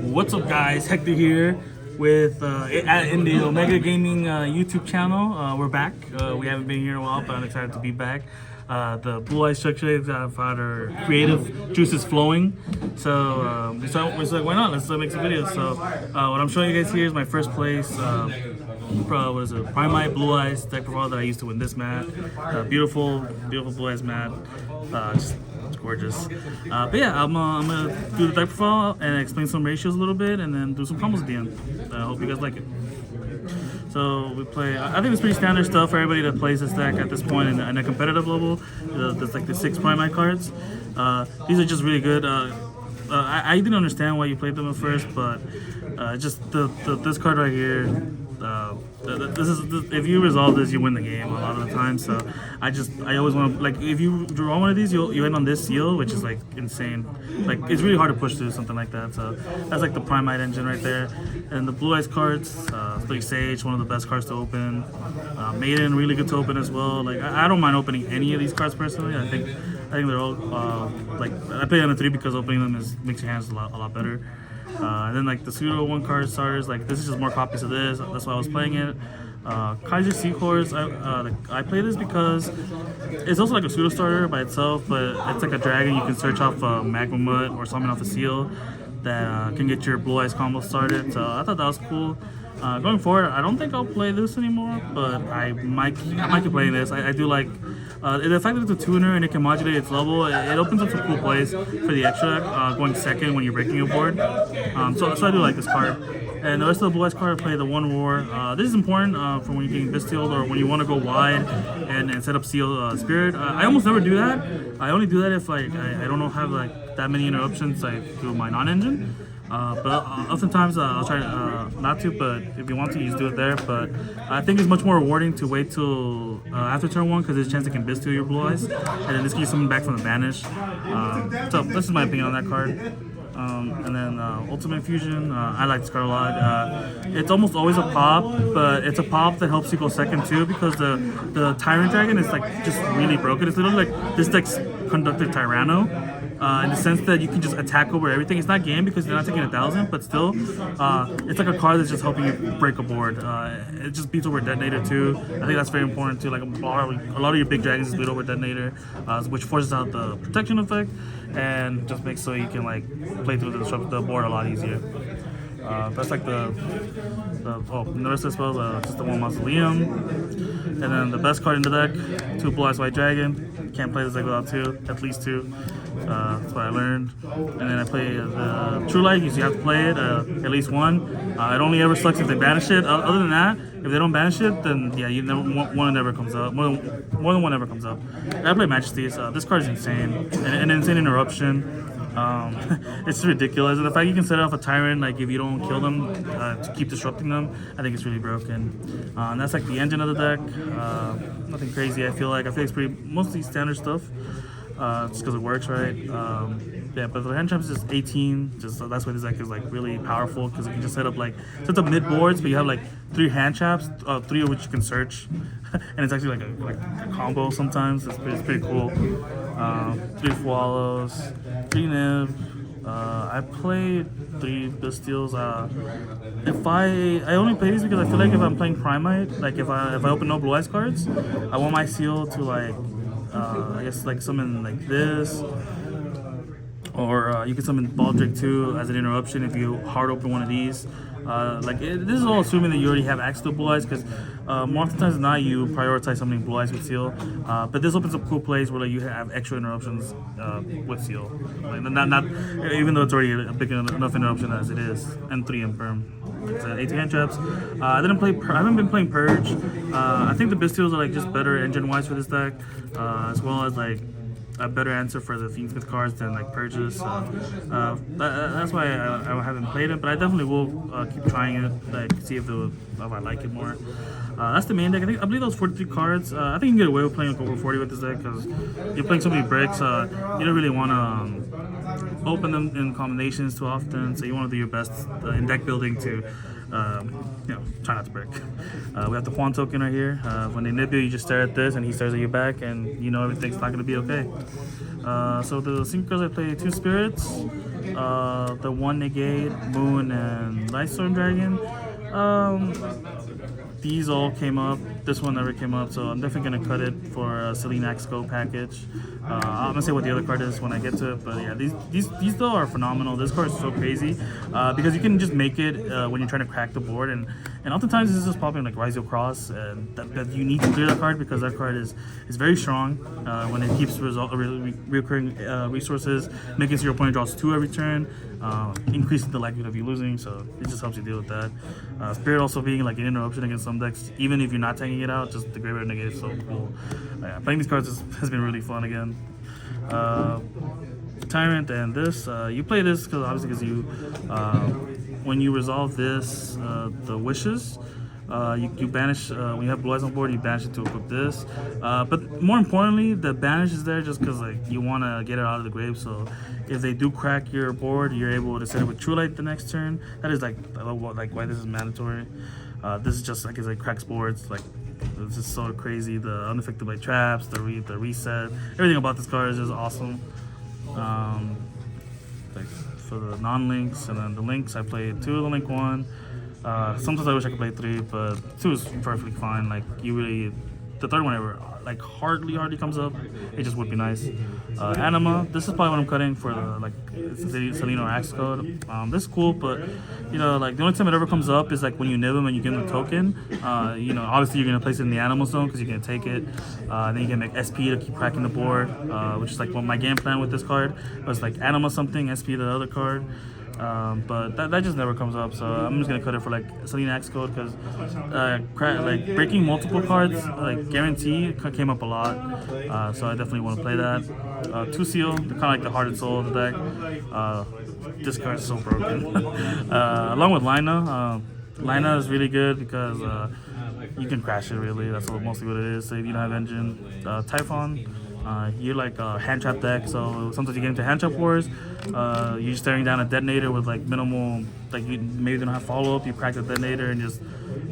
What's up, guys? Hector here with in the Omega Gaming YouTube channel. We're back. We haven't been here in a while, but I'm excited to be back. The Blue Eye Structure have had our creative juices flowing, so we said, why not? Let's make some videos. So what I'm showing you guys here is my first place. What is it? Primite Blue Eyes deck profile that I used to win this mat. Beautiful Blue Eyes mat. It's gorgeous. But yeah, I'm gonna do the deck profile and explain some ratios a little bit, and then do some combos at the end. I hope you guys like it. So we play. I think it's pretty standard stuff for everybody that plays this deck at this point in a competitive level. There's like the 6 Primite cards. These are just really good. I didn't understand why you played them at first, but just this card right here. If you resolve this, you win the game a lot of the time. So I always want to, like, if you draw one of these, you end on this seal, which is like insane. Like, it's really hard to push through something like that. So that's like the Primite engine right there. And the Blue Eyes cards, 3 Sage, one of the best cards to open. Maiden, really good to open as well. Like, I don't mind opening any of these cards personally. I think they're all like, I play on the 3 because opening them makes your hands a lot better. And then like the pseudo 1 card starters, like this is just more copies of this. That's why I was playing it. Kaiser Seahorse, I play this because it's also like a pseudo starter by itself, but it's like a dragon. You can search off a Magma Mud or summon off a seal that can get your Blue Eyes combo started. So I thought that was cool. Going forward, I don't think I'll play this anymore, but I might keep playing this. I do like the fact that it's a tuner and it can modulate its level. It opens up some cool plays for the extra going second when you're breaking a board. So I do like this card. And the rest of the Blue Eyes card, I play the 1 War. This is important for when you're getting Bestialed or when you want to go wide and set up Seal Spirit. I almost never do that. I only do that if like I don't have like that many interruptions like through my non-engine. But oftentimes I'll try not to, but if you want to, you just do it there. But I think it's much more rewarding to wait till after turn 1 because there's a chance it can Bestial your Blue Eyes, and then this gives you something back from the banish. So this is my opinion on that card. And then Ultimate Fusion, I like this card a lot. It's almost always a pop, but it's a pop that helps you go second too because the Tyrant Dragon is like just really broken. It's literally like this deck's conducted Tyranno. In the sense that you can just attack over everything. It's not game because you're not taking 1,000, but still, it's like a card that's just helping you break a board. It just beats over Detonator too. I think that's very important too. Like a lot of your big dragons beat over Detonator, which forces out the protection effect and just makes so you can like play through the board a lot easier. That's like the rest of the spells, just the 1 Mausoleum. And then the best card in the deck, 2 Blue Eyes White Dragon. Can't play this deck without 2, at least 2. That's what I learned. And then I play the True Light, you have to play it, at least 1. It only ever sucks if they banish it. Other than that, if they don't banish it, then yeah, one never comes up. More than one never comes up. I play Majesties. This card is insane. An insane interruption. It's ridiculous, and the fact you can set off a Tyrant, like if you don't kill them to keep disrupting them, I think it's really broken. And that's like the engine of the deck. Nothing crazy. I feel like it's pretty mostly standard stuff, just because it works, right? Yeah, but the hand traps is 18. Just that's why this deck is like really powerful because you can just set up mid boards, but you have like 3 hand traps, 3 of which you can search, and it's actually like a combo sometimes. It's pretty cool. 3 Swallows, 3 Nib. I played 3 Bestials. I only play these because I feel like if I'm playing Primite, like if I open no Blue Eyes cards, I want my seal to like I guess like summon like this. Or you can summon Baldric too as an interruption if you hard open one of these. This is all assuming that you already have access to Blue Eyes, because more often times than not you prioritize summoning Blue Eyes with Seal. But this opens up cool plays where like you have extra interruptions with Seal. Like not even though it's already a big enough interruption as it is, and 3 Infirm. It's 8 hand traps. I haven't been playing Purge. I think the Bestials are like just better engine wise for this deck, as well as like a better answer for the Fiendsmith cards than like Purges. So that's why I haven't played it, but I definitely will keep trying it, like see if I like it more. That's the main deck. I believe those 43 cards. I think you can get away with playing over 40 with this deck because you're playing so many bricks. You don't really want to open them in combinations too often, so you want to do your best in deck building to try not to break. We have the Quan token right here. When they nib you just stare at this and he stares at you back and you know everything's not going to be okay. So the synchros, I play 2 spirits, the one negate, moon, and Lightstorm Dragon. These all came up. This one never came up, so I'm definitely gonna cut it for a Selene Axco package. I'm gonna say what the other card is when I get to it, but yeah, these though are phenomenal. This card is so crazy because you can just make it when you're trying to crack the board, and oftentimes this is just popping like Rizio Cross, and that you need to clear that card because that card is very strong when it keeps recurring resources, making so your opponent draws 2 every turn, increasing the likelihood of you losing. So it just helps you deal with that. Spirit also being like an interruption against some decks, even if you're not taking it out, just the graveyard negate is so cool. Playing these cards has been really fun again. Tyrant and this, you play this because obviously because you when you resolve this, the wishes, you banish, when you have blue eyes on board, you banish it to equip this. But more importantly, the banish is there just because like you want to get it out of the grave. So if they do crack your board, you're able to set it with True Light the next turn. That is like why this is mandatory. This is just like as it cracks boards, like it's just so crazy. The unaffected by traps, the reset, everything about this card is just awesome. Like for the non-links and then the links, I played 2 of the link 1. Sometimes I wish I could play 3, but 2 is perfectly fine. Like the third one ever like hardly comes up. It just would be nice. Anima, this is probably what I'm cutting for the like Selene or Axe code. This is cool, but you know, like the only time it ever comes up is like when you nib them and you give them a token. You know, obviously you're gonna place it in the animal zone because you're gonna take it. Then you can make SP to keep cracking the board, which is like what my game plan with this card was, like Anima something, SP the other card. But that just never comes up, so I'm just gonna cut it for like Selene X code because like breaking multiple cards like guarantee came up a lot, so I definitely want to play that. 2 seal, kind of like the heart and soul of the deck. This card is so broken. Along with Lina, Lina is really good because you can crash it really. That's mostly what it is. So if you don't have engine, Typhon. You're like a hand trap deck, so sometimes you get into hand trap wars. You're just staring down a detonator with like minimal, like you maybe don't have follow up. You crack the detonator and just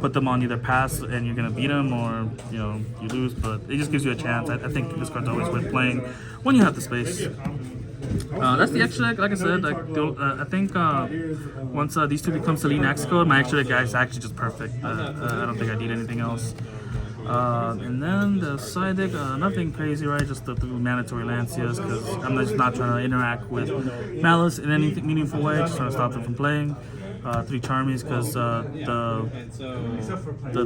put them on either pass, and you're gonna beat them, or you know you lose. But it just gives you a chance. I think this card's always worth playing when you have the space. That's the extra deck. Like I said, like I think once these 2 become Selene X code, my extra deck is actually just perfect. I don't think I need anything else. And then the side deck, nothing crazy, right? Just the 3 mandatory Lancias because I'm just not trying to interact with Malice in any meaningful way. Just trying to stop them from playing. 3 Charmies because the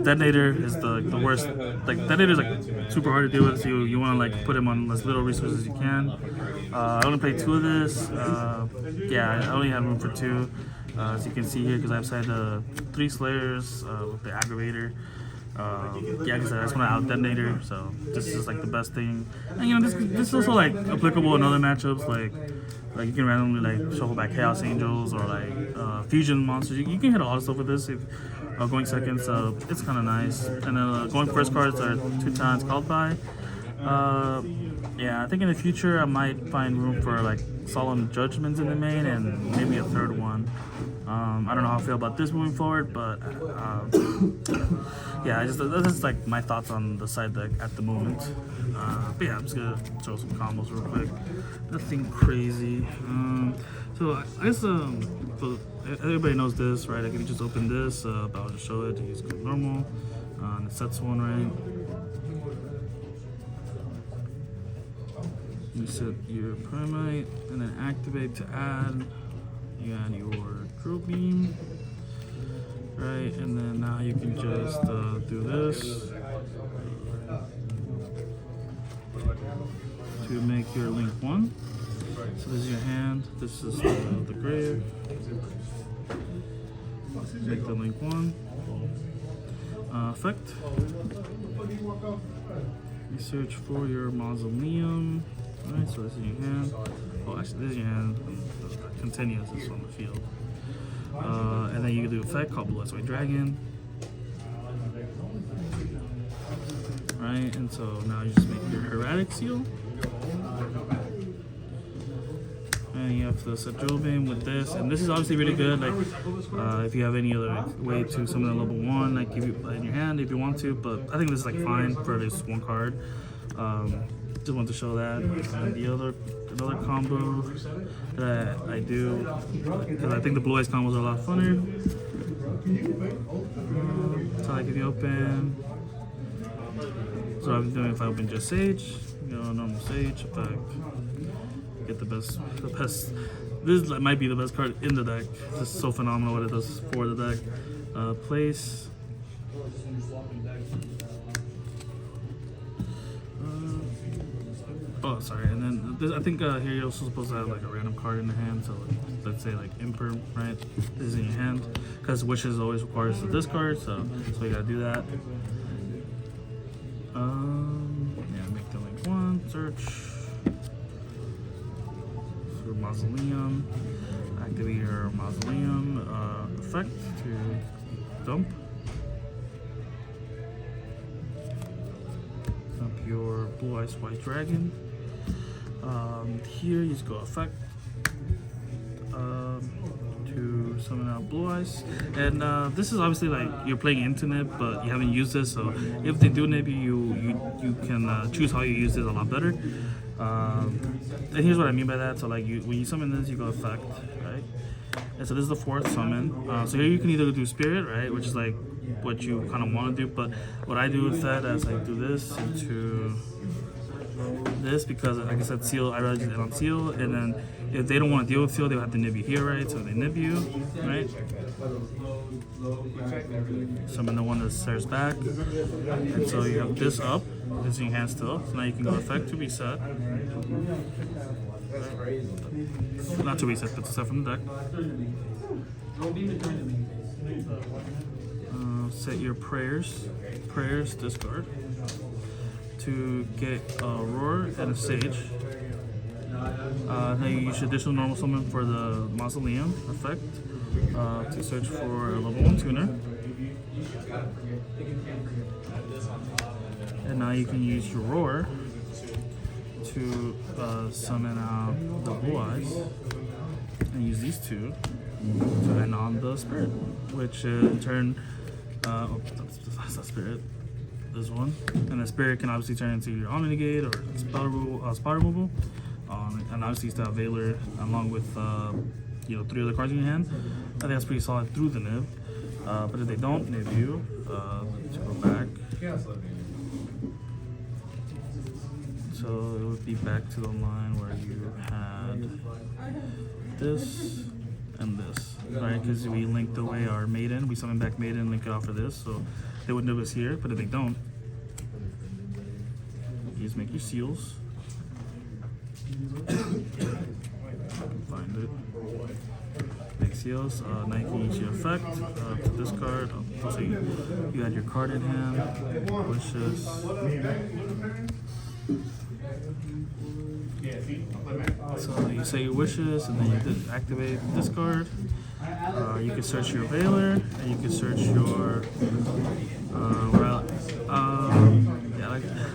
detonator is the worst. Like detonator is like super hard to deal with. So you want to like put him on as little resources as you can. I only played 2 of this. Yeah, I only have room for 2. As you can see here, because I've signed 3 Slayers with the Aggravator. Yeah, because I just want to out detonator, so this is like the best thing. And you know, this is also like applicable in other matchups, like you can randomly like shuffle back Chaos Angels or like fusion monsters. You can hit a lot of stuff with this if going second, so it's kind of nice. And then going first cards are 2 times called by. Yeah, I think in the future I might find room for like Solemn Judgments in the main and maybe a 3rd one. I don't know how I feel about this moving forward, but yeah, that's just like my thoughts on the side deck at the moment. But yeah, I'm just gonna show some combos real quick. Nothing crazy. So I guess so everybody knows this, right? I can just open this, but I'll just show it. You just go normal, and it sets 1, right? You set your Primite and then activate to add. You add your Drill Beam, right? And then now you can just do this to make your link 1. So this is your hand. This is the grave. Make the link 1. Effect. You search for your mausoleum. Alright, so this is your hand. Oh, actually, this is your hand. Continuous is on the field. And then you can do effect called Blue Eyes White Dragon. Right, and so now you just make your erratic seal. And you have to set Drill Beam with this, and this is obviously really good. Like, if you have any other way to summon a level 1, like give you in your hand if you want to. But I think this is like fine for this 1 card. Just want to show that. And the other another combo that I do because I think the blue eyes combos are a lot funner. So like if you open, so I'm doing if I open just Sage, you know, normal Sage effect, get the best. This might be the best card in the deck. It's so phenomenal what it does for the deck. Place. Oh, sorry. And then this, I think here you're also supposed to have like a random card in the hand. So like, let's say like Imper, right? This is in your hand because Wishes always requires a discard. So you gotta do that. Yeah, make the link 1 search. Mausoleum, activate your Mausoleum effect to dump your Blue Eyes White Dragon. Here you just go effect to summon out Blue Eyes, and this is obviously like you're playing into nib, but you haven't used this, so if they do nib you can choose how you use this a lot better. And here's what I mean by that. So like when you summon this, you go effect, right? And so this is the 4th summon. So here you can either do Spirit, right, which is like what you kind of want to do, but what I do instead is I do this into this because, like I said, Seal, I rather just end on Seal, and then if they don't want to deal with Seal, they'll have to nib you here, right? So they nib you, right? Summon the one that stares back, and so you have this up, this in your hand still. So now you can go effect to reset. Not to reset, but to set from the deck. Set your prayers discard to get a Roar and a Sage. Then you use additional normal summon for the Mausoleum effect to search for a level 1 tuner. And now you can use your Roar to summon out the Blue Eyes and use these two to end on the Spirit, which in turn, that's not Spirit, this one. And the Spirit can obviously turn into your Omni Negate or spell removal. And obviously you still have Valor along with 3 other cards in your hand. I think that's pretty solid through the nib. But if they don't nib you, let's go back. So it would be back to the line where you had this and this, right? Because we linked away our Maiden. We summon back Maiden, link it off of this. So they would nib us here, but if they don't, you just make your seals. Find it. Make seals. Now you can use your effect to discard. So you had your card in hand. Wishes. So you say your wishes, and then you activate discard. You can search your Valor, and you can search your. I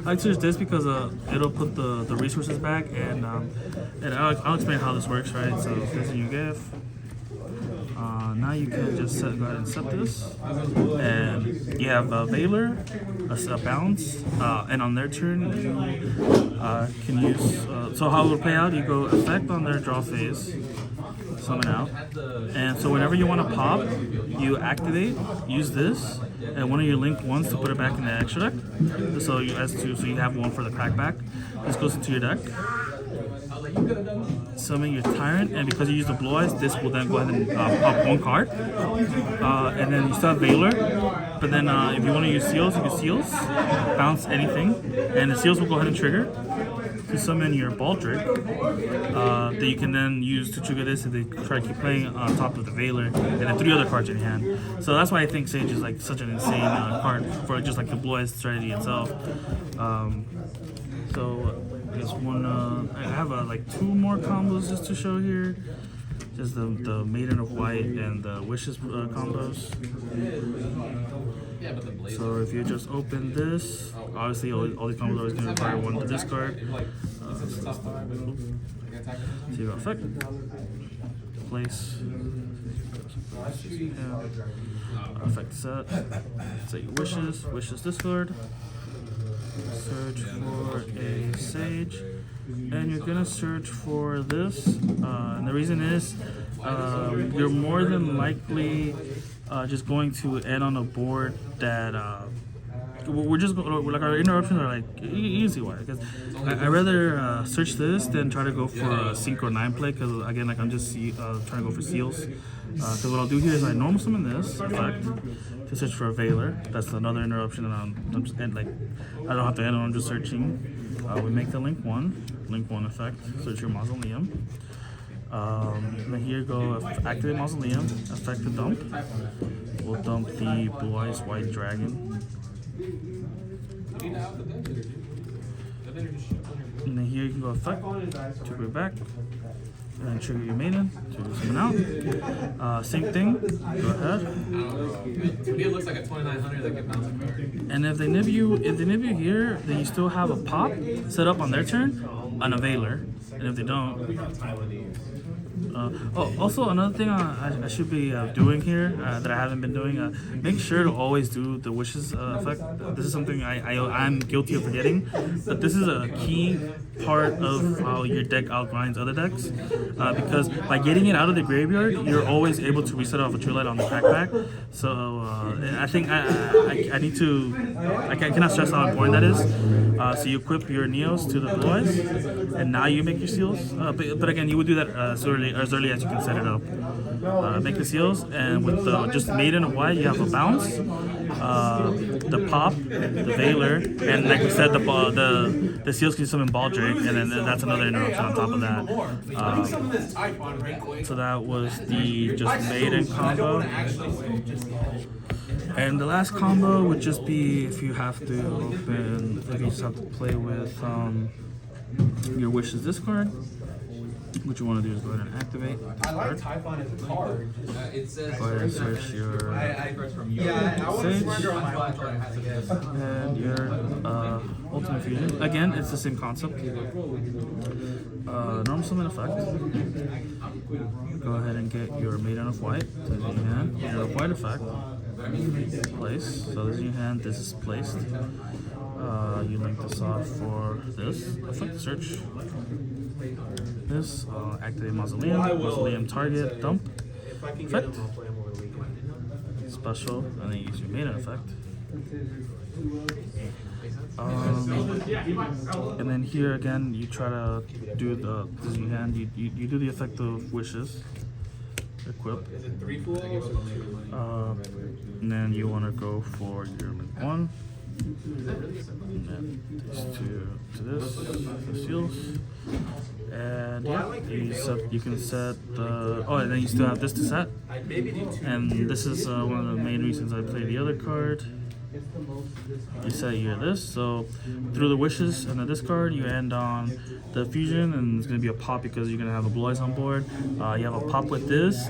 like to search this because it'll put the resources back, and I'll explain how this works, right? So this is your gift. Now you can just go ahead and set this, and you have Valor, a bounce, and on their turn you can use. So how it will play out? You go effect on their draw phase, summon out, and so whenever you want to pop, you activate, use this, and one of your linked ones to put it back in the extra deck. So you have one for the crackback. This goes into your deck. Summon your Tyrant, and because you use the Blue Eyes, this will then go ahead and pop 1 card. And then you still have Valor, but then if you want to use Seals, you can Seals, bounce anything, and the Seals will go ahead and trigger to summon your Baldric that you can then use to trigger this if they try to keep playing on top of the Valor, and then 3 other cards in your hand. So that's why I think Sage is like such an insane card for just like the Blue Eyes strategy itself. There's one. I have like 2 more combos just to show here. Just the Maiden of White and the Wishes combos. So if you just open this, obviously all these combos are always going to require 1 to discard. So you go effect, place, effect set your wishes discard. Search for a Sage, and you're gonna search for this. And the reason is you're more than likely just going to end on a board that we're just like our interruptions are like easy one because I rather search this than try to go for a synchro 9 play because again like I'm just trying to go for seals because what I'll do here is I normal summon this effect to search for a Veiler. That's another interruption and I'm just end like I don't have to end on, I'm just searching. We make the link one effect, search your mausoleum. Then here go activate mausoleum, effect the dump. We'll dump the Blue Eyes White Dragon. And then here you can go effect, trigger it back, and then trigger your Maiden to summon out. Same thing, go ahead. To me, it looks like a 2900 that can bounce a card. And if they nib you here, then you still have a pop set up on their turn on a Veiler. And if they don't, also another thing I should be doing here that I haven't been doing, make sure to always do the wishes effect. This is something I'm guilty of forgetting, but this is a key part of how your deck outgrinds other decks because by getting it out of the graveyard, you're always able to reset off a True Light on the pack. So I think I need to, I cannot stress how important that is. So you equip your Neos to the Blue Eyes, and now you make your seals. But again, you would do that as early as you can set it up. Make the seals, and with just Maiden of White, you have a bounce, the pop, the Veiler, and like we said, the seals can summon Baldric, and then that's another interruption on top of that. So that was the just Maiden combo. And the last combo would just be if you have to open, if you just have to play with your wishes discard. What you want to do is go ahead and activate this I like card. Typhon as a card. It says. Go ahead and search your Sage and your Ultimate Fusion. Again, it's the same concept. Normal summon effect. Go ahead and get your Maiden of White. This is in your hand. Your White effect. Place. So this is in your hand. This is placed. You link this off for this effect search. This activate mausoleum target dump effect special, and then use your Maiden effect. And then here again, you try to do this in your hand. You do the effect of wishes. Equip. And then you want to go for your link one. And then these two to this, the seals. And yeah, you can set the, and then you still have this to set. And this is one of the main reasons I play the other card. You set here this, so through the wishes and the discard, you end on the fusion, and it's going to be a pop because you're going to have a Blue Eyes on board. You have a pop with this.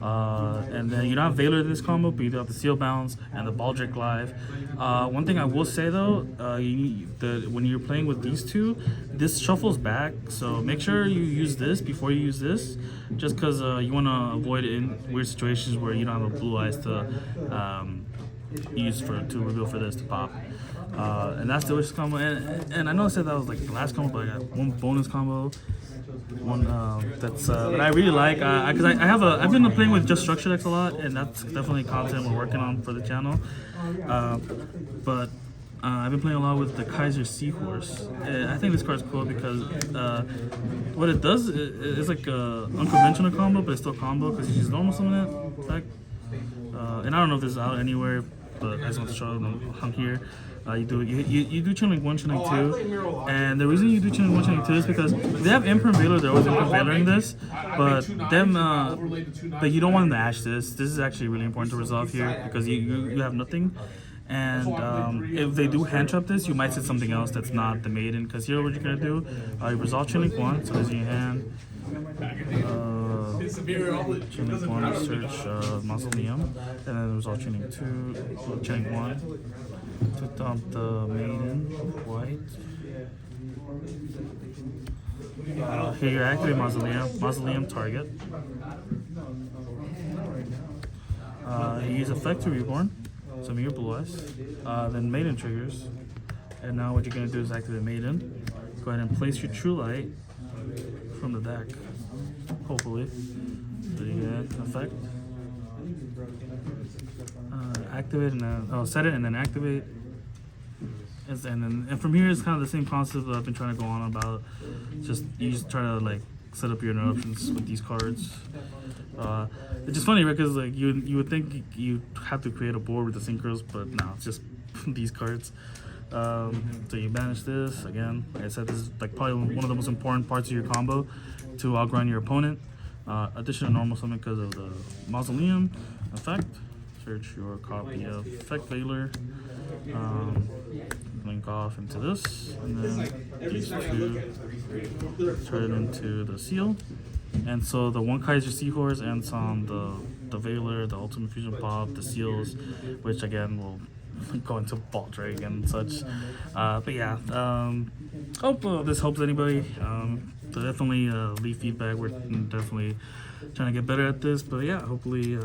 And then you don't have Veiler in this combo, but you do have the Seal Bounce and the Baldric Live. One thing I will say though, when you're playing with these two, this shuffles back, so make sure you use this before you use this, just because you want to avoid in weird situations where you don't have a Blue Eyes to use to reveal for this to pop. And that's the wishes combo. And I know I said that was like the last combo, but I got one bonus combo. One that I really like because I've been playing with just structure decks a lot, and that's definitely content we're working on for the channel. But I've been playing a lot with the Kaiser Seahorse. I think this card's cool because what it does is like a unconventional combo, but it's still combo because you just normal summon it. In fact, and I don't know if this is out anywhere, but I just want to show them I'm here. You do Chain Link 1, Chain Link 2, and the reason you do Chain Link 1, Chain Link 2 is because they have Imprint Veiler, they're always Imprint Veiling this, but you don't want them to ash this. This is actually really important to resolve here because you have nothing, and if they do hand trap this, you might set something else that's not the Maiden, because here what you're going to do, you resolve Chain Link 1, so this is in your hand. Chain Link 1, search Mausoleum, and then resolve Chain Link 2, Chain Link 1. To dump the Maiden White. Here you activate Mausoleum target. You use effect to reborn, summon your Blue Eyes, then Maiden triggers. And now what you're going to do is activate Maiden. go ahead and place your True Light from the deck. Hopefully. So you get effect. Activate and then set it and then activate. And from here it's kind of the same concept that I've been trying to go on about. Just you just try to like set up your interruptions with these cards. It's just funny, right? Because like you would think you have to create a board with the synchros, but no, it's just these cards. So you banish this again. Like I said, this is like probably one of the most important parts of your combo to outrun your opponent. Addition to normal summon because of the Mausoleum effect. Search your copy of Effect Veiler. Link off into this, and then these two turn it into the seal. And so the one Kaiser Seahorse and some the Veiler, the Ultimate Fusion Pop, the seals, which again will go into Vault, right, again and such. But yeah, hope this helps anybody. So definitely leave feedback. We're definitely trying to get better at this. But yeah, hopefully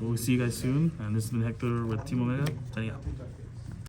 we'll see you guys soon. And this has been Hector with Team Omega. Signing out.